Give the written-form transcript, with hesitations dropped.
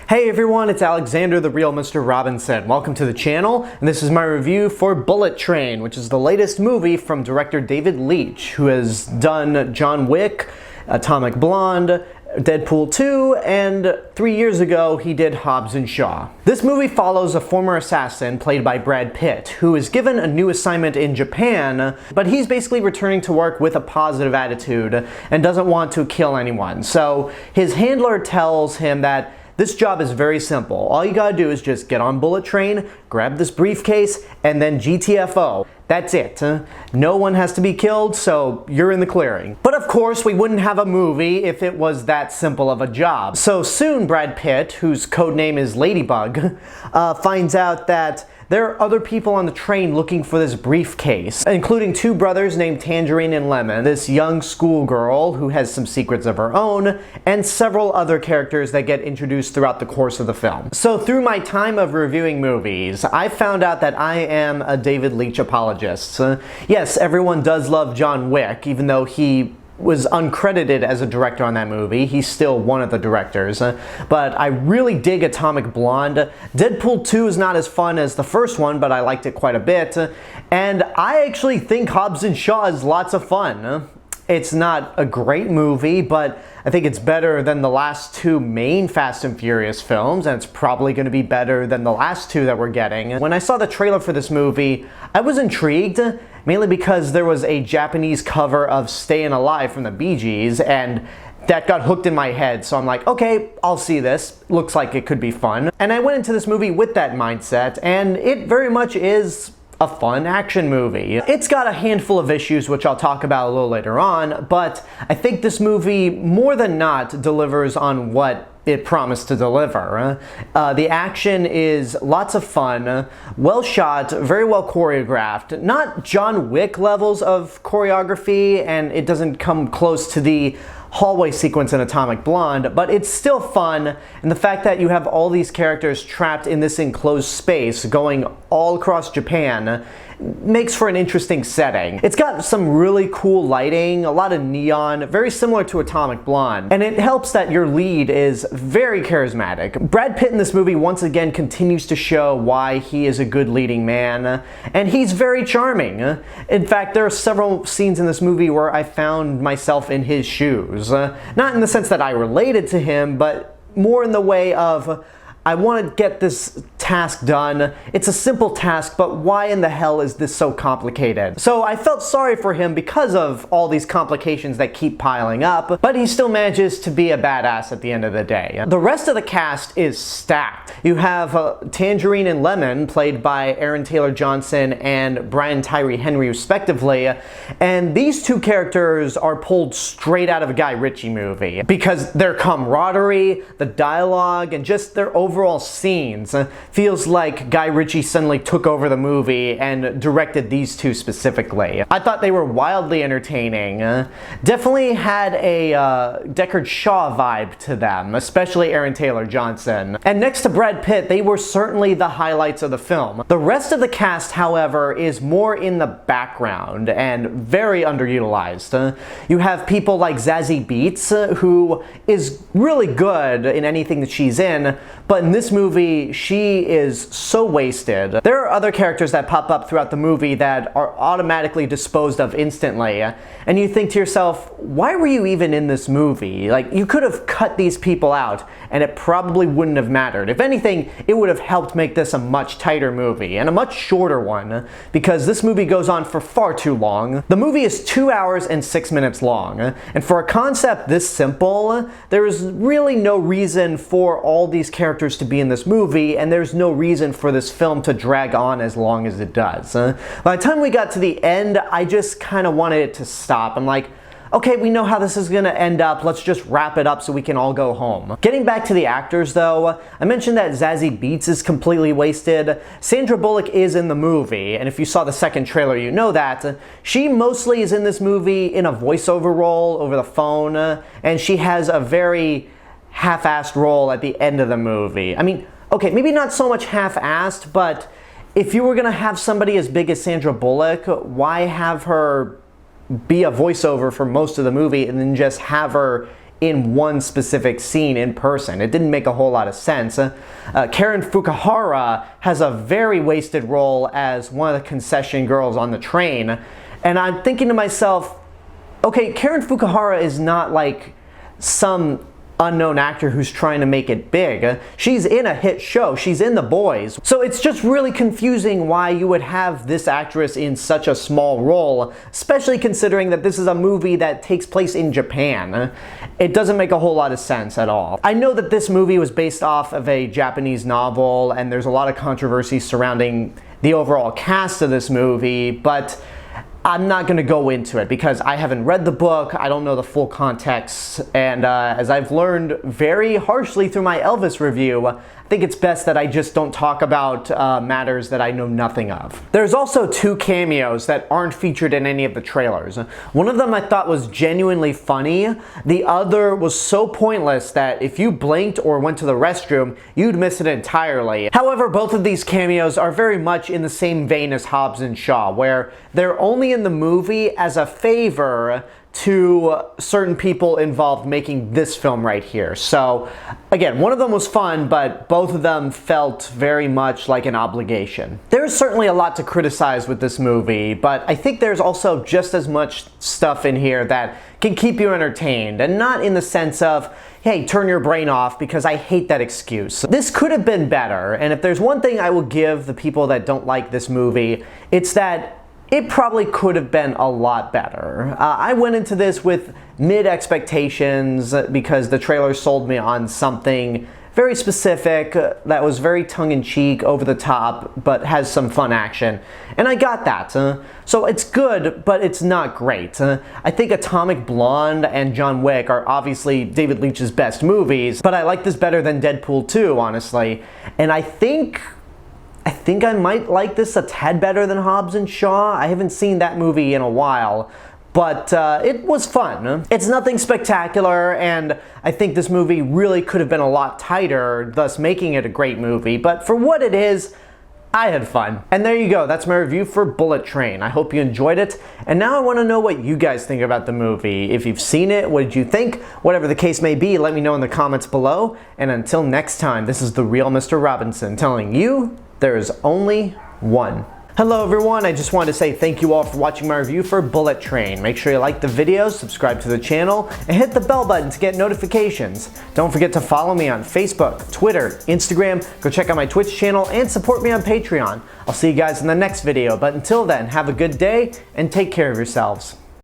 Hey everyone, it's Alexander, the real Mr. Robinson. Welcome to the channel, and this is my review for Bullet Train, which is the latest movie from director David Leitch, who has done John Wick, Atomic Blonde, Deadpool 2, and 3 years ago he did Hobbs and Shaw. This movie follows a former assassin played by Brad Pitt, who is given a new assignment in Japan, but he's basically returning to work with a positive attitude and doesn't want to kill anyone. So his handler tells him that this job is very simple. All you gotta do is just get on Bullet Train, grab this briefcase, and then GTFO. That's it. No one has to be killed, so you're in the clearing. But of course, we wouldn't have a movie if it was that simple of a job. So soon Brad Pitt, whose codename is Ladybug, finds out that there are other people on the train looking for this briefcase, including two brothers named Tangerine and Lemon, this young schoolgirl who has some secrets of her own, and several other characters that get introduced throughout the course of the film. So through my time of reviewing movies, I found out that I am a David Leitch apologist. Yes, everyone does love John Wick, even though he was uncredited as a director on that movie. He's still one of the directors. But I really dig Atomic Blonde. Deadpool 2 is not as fun as the first one, but I liked it quite a bit. And I actually think Hobbs and Shaw is lots of fun. It's not a great movie, but I think it's better than the last two main Fast and Furious films, and it's probably going to be better than the last two that we're getting. When I saw the trailer for this movie, I was intrigued, mainly because there was a Japanese cover of Stayin' Alive from the Bee Gees, and that got hooked in my head, so I'm like, okay, I'll see this. Looks like it could be fun. And I went into this movie with that mindset, and it very much is a fun action movie. It's got a handful of issues, which I'll talk about a little later on, but I think this movie, more than not, delivers on what it promised to deliver. The action is lots of fun, well shot, very well choreographed. Not John Wick levels of choreography, and it doesn't come close to the hallway sequence in Atomic Blonde, but it's still fun, and the fact that you have all these characters trapped in this enclosed space going all across Japan makes for an interesting setting. It's got some really cool lighting, a lot of neon, very similar to Atomic Blonde, and it helps that your lead is very charismatic. Brad Pitt in this movie once again continues to show why he is a good leading man, and he's very charming. In fact, there are several scenes in this movie where I found myself in his shoes. Not in the sense that I related to him, but more in the way of, I want to get this task done. It's a simple task, but why in the hell is this so complicated? So I felt sorry for him because of all these complications that keep piling up, but he still manages to be a badass at the end of the day. The rest of the cast is stacked. You have Tangerine and Lemon, played by Aaron Taylor-Johnson and Brian Tyree Henry respectively, and these two characters are pulled straight out of a Guy Ritchie movie because their camaraderie, the dialogue, and just their overall scenes feels like Guy Ritchie suddenly took over the movie and directed these two specifically. I thought they were wildly entertaining. Definitely had a Deckard Shaw vibe to them, especially Aaron Taylor-Johnson. And next to Brad Pitt, they were certainly the highlights of the film. The rest of the cast, however, is more in the background and very underutilized. You have people like Zazie Beetz, who is really good in anything that she's in, but in this movie, she is so wasted. There are other characters that pop up throughout the movie that are automatically disposed of instantly, and you think to yourself, why were you even in this movie? Like, you could have cut these people out, and it probably wouldn't have mattered. If anything, it would have helped make this a much tighter movie, and a much shorter one, because this movie goes on for far too long. The movie is 2 hours and 6 minutes long, and for a concept this simple, there is really no reason for all these characters to be in this movie, and there's no reason for this film to drag on as long as it does. By the time we got to the end, I just kind of wanted it to stop. I'm like, okay, we know how this is gonna end up, let's just wrap it up so we can all go home. Getting back to the actors though, I mentioned that Zazie Beetz is completely wasted. Sandra Bullock is in the movie, and if you saw the second trailer you know that. She mostly is in this movie in a voiceover role over the phone, and she has a very half-assed role at the end of the movie. I mean, okay, maybe not so much half-assed, but if you were gonna have somebody as big as Sandra Bullock, why have her be a voiceover for most of the movie and then just have her in one specific scene in person. It didn't make a whole lot of sense. Karen Fukuhara has a very wasted role as one of the concession girls on the train, and I'm thinking to myself, okay, Karen Fukuhara is not like some unknown actor who's trying to make it big. She's in a hit show. She's in The Boys. So it's just really confusing why you would have this actress in such a small role, especially considering that this is a movie that takes place in Japan. It doesn't make a whole lot of sense at all. I know that this movie was based off of a Japanese novel, and there's a lot of controversy surrounding the overall cast of this movie, but I'm not going to go into it because I haven't read the book, I don't know the full context, and as I've learned very harshly through my Elvis review, I think it's best that I just don't talk about matters that I know nothing of. There's also 2 cameos that aren't featured in any of the trailers. One of them I thought was genuinely funny. The other was so pointless that if you blinked or went to the restroom, you'd miss it entirely. However, both of these cameos are very much in the same vein as Hobbs and Shaw, where they're only in the movie as a favor to certain people involved making this film right here. So again, one of them was fun, but both of them felt very much like an obligation. There's certainly a lot to criticize with this movie, but I think there's also just as much stuff in here that can keep you entertained, and not in the sense of, hey, turn your brain off, because I hate that excuse. This could have been better, and if there's one thing I will give the people that don't like this movie, it's that it probably could have been a lot better. I went into this with mid expectations because the trailer sold me on something very specific that was very tongue-in-cheek, over the top, but has some fun action. And I got that. So it's good, but it's not great. I think Atomic Blonde and John Wick are obviously David Leitch's best movies, but I like this better than Deadpool 2, honestly. And I think I might like this a tad better than Hobbs and Shaw. I haven't seen that movie in a while, but it was fun. It's nothing spectacular, and I think this movie really could have been a lot tighter, thus making it a great movie, but for what it is, I had fun. And there you go, that's my review for Bullet Train. I hope you enjoyed it, and now I want to know what you guys think about the movie. If you've seen it, what did you think? Whatever the case may be, let me know in the comments below, and until next time, this is the real Mr. Robinson telling you, there is only one. Hello everyone, I just wanted to say thank you all for watching my review for Bullet Train. Make sure you like the video, subscribe to the channel, and hit the bell button to get notifications. Don't forget to follow me on Facebook, Twitter, Instagram, go check out my Twitch channel, and support me on Patreon. I'll see you guys in the next video, but until then, have a good day, and take care of yourselves.